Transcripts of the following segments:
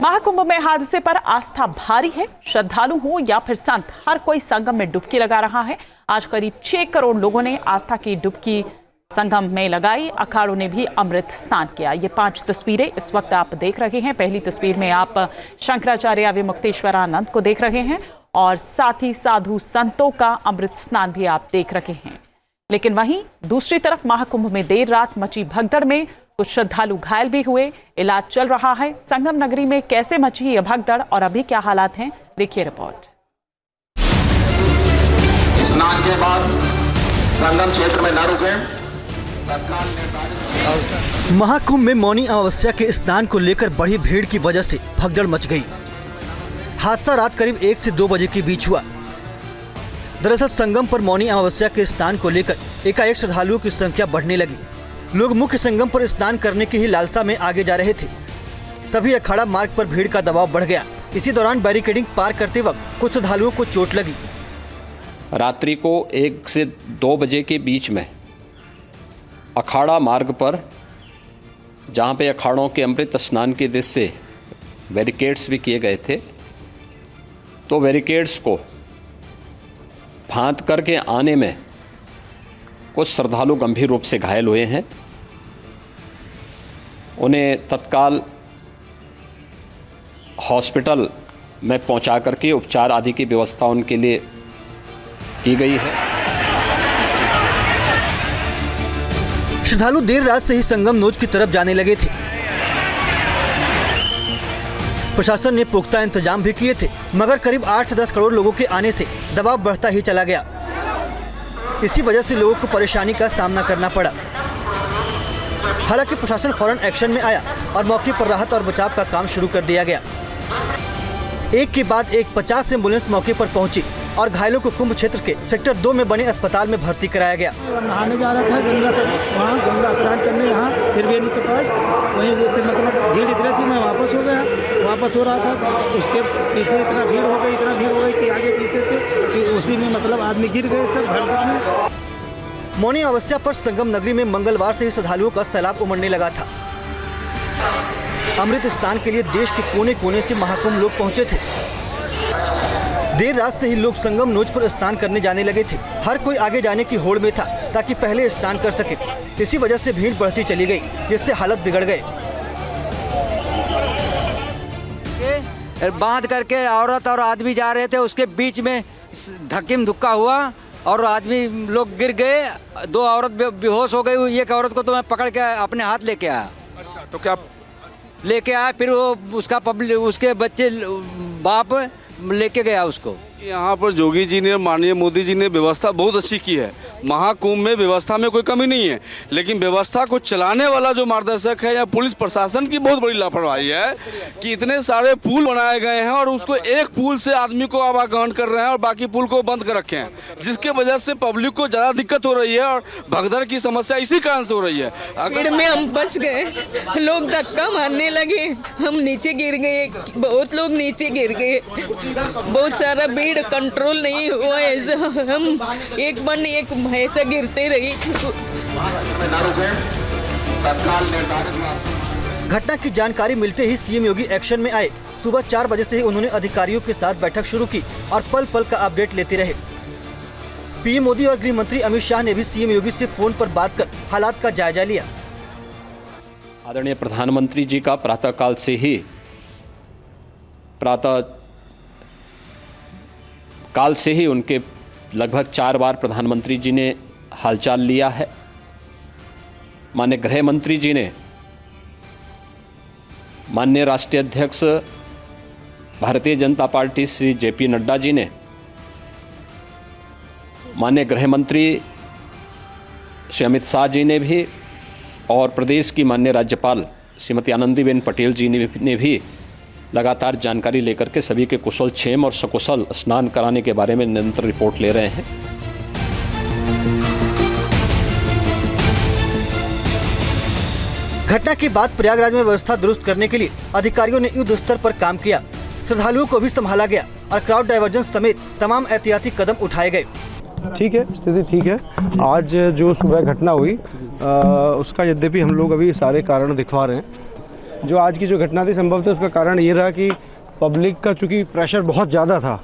महाकुंभ में हादसे पर आस्था भारी है। श्रद्धालु हो या फिर संत, हर कोई संगम में डुबकी लगा रहा है। आज करीब 6 करोड़ लोगों ने आस्था की डुबकी संगम में लगाई। अखाड़ों ने भी अमृत स्नान किया। ये 5 तस्वीरें इस वक्त आप देख रहे हैं। पहली तस्वीर में आप शंकराचार्य विमुक्तेश्वरानंद को देख रहे हैं और साथ ही साधु संतों का अमृत स्नान भी आप देख रहे हैं। लेकिन वहीं दूसरी तरफ महाकुंभ में देर रात मची भगदड़ में कुछ श्रद्धालु घायल भी हुए। इलाज चल रहा है। संगम नगरी में कैसे मची ये भगदड़ और अभी क्या हालात हैं, देखिए रिपोर्ट। स्नान के बाद संगम क्षेत्र में न रुके। महाकुंभ में मौनी अमावस्या के स्नान को लेकर बढ़ी भीड़ की वजह से भगदड़ मच गई। हादसा रात करीब 1 से 2 बजे के बीच हुआ। दरअसल संगम पर मौनी अमावस्या के स्नान को लेकर एकाएक श्रद्धालुओं की संख्या बढ़ने लगी। लोग मुख्य संगम पर स्नान करने की ही लालसा में आगे जा रहे थे। तभी अखाड़ा मार्ग पर भीड़ का दबाव बढ़ गया। इसी दौरान बैरिकेडिंग पार करते वक्त कुछ श्रद्धालुओं को चोट लगी। रात्रि को 1 से 2 बजे के बीच में अखाड़ा मार्ग पर, जहाँ पे अखाड़ों के अमृत स्नान के दृश्य से बैरिकेड्स भी किए गए थे, तो बैरिकेड्स को फांद करके आने में कुछ श्रद्धालु गंभीर रूप से घायल हुए हैं। उन्हें तत्काल हॉस्पिटल में पहुंचा करके उपचार आदि की व्यवस्था उनके लिए की गई है। श्रद्धालु देर रात से ही संगम नोच की तरफ जाने लगे थे। प्रशासन ने पुख्ता इंतजाम भी किए थे, मगर करीब 8 से 10 करोड़ लोगों के आने से दबाव बढ़ता ही चला गया। इसी वजह से लोगों को परेशानी का सामना करना पड़ा। हालांकि प्रशासन फौरन एक्शन में आया और मौके पर राहत और बचाव का काम शुरू कर दिया गया। एक के बाद एक 50 एम्बुलेंस मौके पर पहुंची और घायलों को कुंभ क्षेत्र के सेक्टर 2 में बने अस्पताल में भर्ती कराया गया। नहाने जा रहा था गंगा स्नान करने यहाँ त्रिवेणी के पास। वहीं जैसे मतलब भीड़ इतनी थी, मैं वापस हो गया। वापस हो रहा था तो उसके पीछे इतना भीड़ हो गई कि आगे पीछे थे कि उसी में मतलब आदमी गिर गए सब भगदड़ में। मौनी अमावस्या पर संगम नगरी में मंगलवार से ही श्रद्धालुओं का सैलाब उमड़ने लगा था। अमृत स्नान के लिए देश के कोने कोने से महाकुंभ लोग पहुंचे थे। देर रात से ही लोग संगम नोच पर स्नान करने जाने लगे थे। हर कोई आगे जाने की होड़ में था ताकि पहले स्नान कर सके। इसी वजह से भीड़ बढ़ती चली गई, जिससे हालत बिगड़ गए। बांध करके औरत और आदमी जा रहे थे, उसके बीच में धक्किम धुक्का हुआ और आदमी लोग गिर गए। 2 औरत बेहोश हो गई। एक औरत को तो मैं पकड़ के अपने हाथ लेके आया। अच्छा, तो क्या लेके आया? फिर वो उसका पब्लिक, उसके बच्चे बाप लेके गया उसको। यहाँ पर जोगी जी ने, माननीय मोदी जी ने व्यवस्था बहुत अच्छी की है। महाकुंभ में व्यवस्था में कोई कमी नहीं है, लेकिन व्यवस्था को चलाने वाला जो मार्गदर्शक है या पुलिस प्रशासन की बहुत बड़ी लापरवाही है कि इतने सारे पुल बनाए गए हैं और उसको एक पुल से आदमी को आवागमन कर रहे हैं और बाकी पुल को बंद कर रखे हैं, जिसके वजह से पब्लिक को ज़्यादा दिक्कत हो रही है और भगदड़ की समस्या इसी कारण से हो रही है। भीड़ में हम फंस गए, लोग धक्का मारने लगे, हम नीचे गिर गए, बहुत लोग नीचे गिर गए, बहुत सारा भीड़ कंट्रोल नहीं हुआ। ऐसा हम एक ऐसा गिरते रही। घटना की जानकारी मिलते ही सीएम योगी एक्शन में आए। सुबह 4 बजे से ही उन्होंने अधिकारियों के साथ बैठक शुरू की और पल पल का अपडेट लेते रहे। पीएम मोदी और गृह मंत्री अमित शाह ने भी सीएम योगी से फोन पर बात कर हालात का जायजा लिया। आदरणीय प्रधानमंत्री जी का प्रातःकाल से ही उनके लगभग 4 बार प्रधानमंत्री जी ने हालचाल लिया है। माननीय गृह मंत्री जी ने, माननीय राष्ट्रीय अध्यक्ष भारतीय जनता पार्टी श्री जेपी नड्डा जी ने, माननीय गृह मंत्री श्री अमित शाह जी ने भी और प्रदेश की माननीय राज्यपाल श्रीमती आनंदीबेन पटेल जी ने भी लगातार जानकारी लेकर के सभी के कुशल क्षेम और सकुशल स्नान कराने के बारे में निरंतर रिपोर्ट ले रहे हैं। घटना के बाद प्रयागराज में व्यवस्था दुरुस्त करने के लिए अधिकारियों ने युद्ध स्तर पर काम किया। श्रद्धालुओं को भी संभाला गया और क्राउड डाइवर्जन समेत तमाम एहतियाती कदम उठाए गए। ठीक है, स्थिति ठीक है। आज जो सुबह घटना हुई उसका यद्यपि हम लोग अभी सारे कारण दिखवा रहे हैं जो आज की जो घटना थी संभवतः उसका कारण ये रहा कि पब्लिक का चूंकि प्रेशर बहुत ज़्यादा था।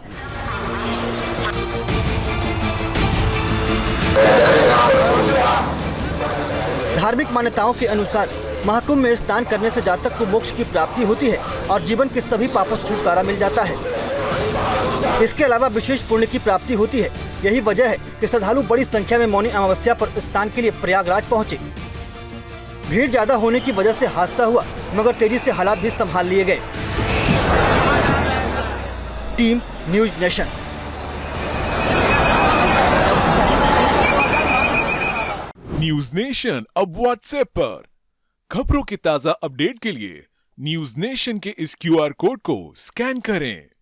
धार्मिक मान्यताओं के अनुसार महाकुंभ में स्नान करने से जातक को मोक्ष की प्राप्ति होती है और जीवन के सभी पापों से छुटकारा मिल जाता है। इसके अलावा विशेष पुण्य की प्राप्ति होती है। यही वजह है कि श्रद्धालु बड़ी संख्या में मौनी अमावस्या पर स्नान के लिए प्रयागराज पहुंचे। भीड़ ज्यादा होने की वजह से हादसा हुआ, मगर तेजी से हालात भी संभाल लिए गए। Team news nation. News nation अब व्हाट्सएप पर खबरों के ताजा अपडेट के लिए न्यूज नेशन के इस QR कोड को स्कैन करें।